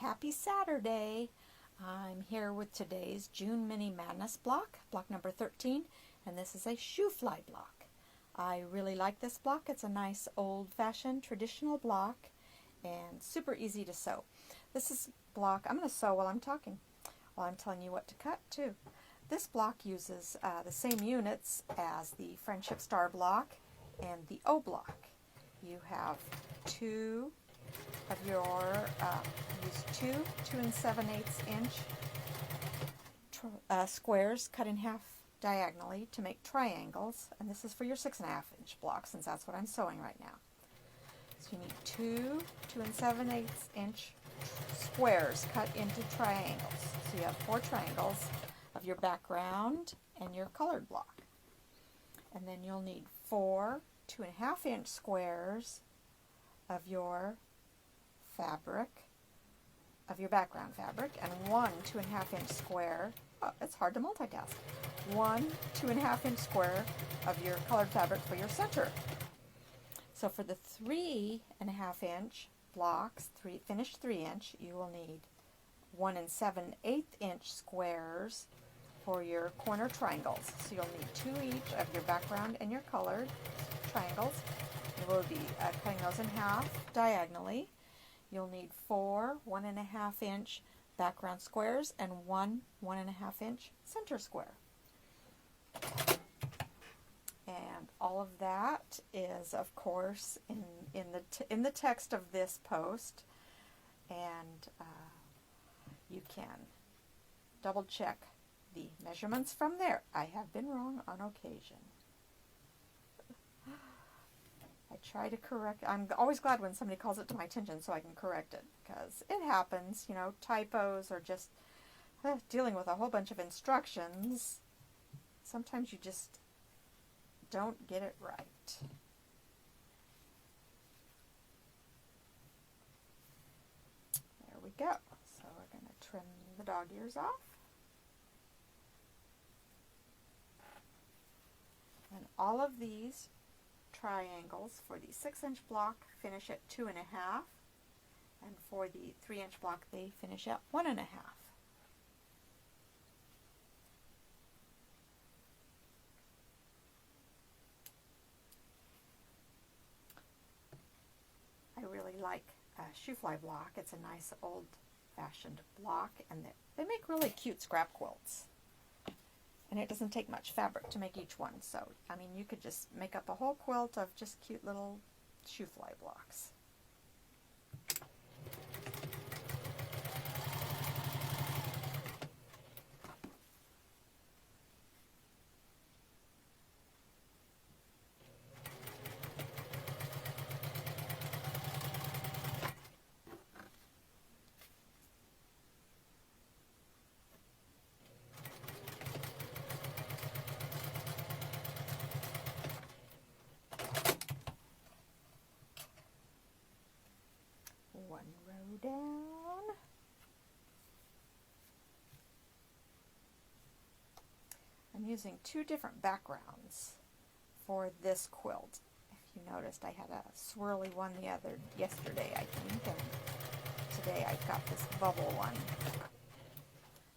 Happy Saturday. I'm here with today's June Mini Madness block number 13, and this is a Shoo Fly block. I really like this block. It's a nice old-fashioned traditional block and super easy to sew. This is block I'm going to sew while I'm talking, while I'm telling you what to cut too. This block uses the same units as the Friendship Star block and the O block. You have two of your use two 2 7/8 inch squares cut in half diagonally to make triangles, and this is for your 6.5 inch block since that's what I'm sewing right now. So you need two 2 7/8 inch squares cut into triangles. So you have 4 triangles of your background and your colored block, and then you'll need 4 2.5 inch squares of your fabric, of your background fabric, and 1 2.5 inch square, it's hard to multitask, 1 2.5 inch square of your colored fabric for your center. So for the 3.5 inch blocks, finished 3 inch, you will need 1 7/8 inch squares for your corner triangles. So you'll need 2 each of your background and your colored triangles. You will be cutting those in half diagonally. You'll need 4 1.5 inch background squares and 1 1.5 inch center square. And all of that is, of course, in the text of this post, and you can double check the measurements from there. I have been wrong on occasion. I try to correct. I'm always glad when somebody calls it to my attention so I can correct it, because it happens, you know, typos or just dealing with a whole bunch of instructions. Sometimes you just don't get it right. There we go. So we're going to trim the dog ears off. And all of these triangles for the 6 inch block finish at 2.5, and for the 3 inch block they finish at 1.5. I really like Shoo Fly block. It's a nice old-fashioned block, and they make really cute scrap quilts. And it doesn't take much fabric to make each one. So, I mean, you could just make up a whole quilt of just cute little Shoo Fly blocks. One row down. I'm using 2 different backgrounds for this quilt. If you noticed, I had a swirly one yesterday, I think, and today I've got this bubble one.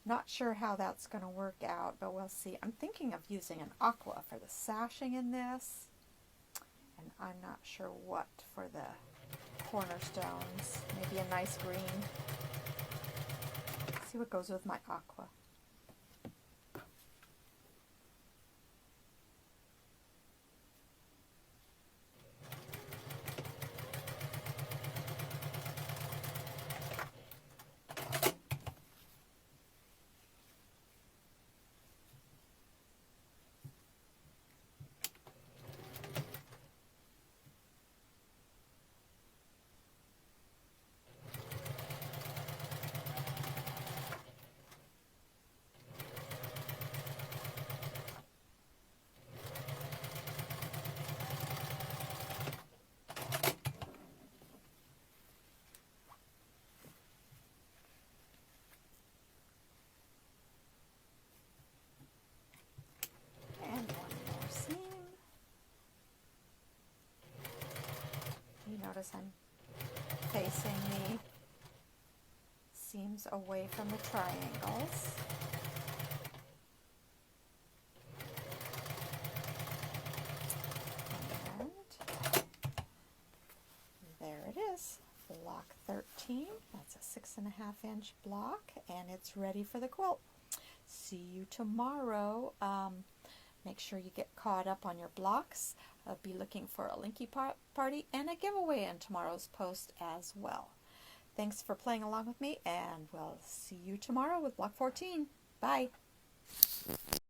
Not sure how that's going to work out, but we'll see. I'm thinking of using an aqua for the sashing in this, and I'm not sure what for the cornerstones. Maybe a nice green. Let's see what goes with my aqua. Notice I'm facing the seams away from the triangles. And there it is, block 13. That's a 6.5 inch block, and it's ready for the quilt. See you tomorrow. Make sure you get caught up on your blocks. I'll be looking for a linky party and a giveaway in tomorrow's post as well. Thanks for playing along with me, and we'll see you tomorrow with block 14. Bye.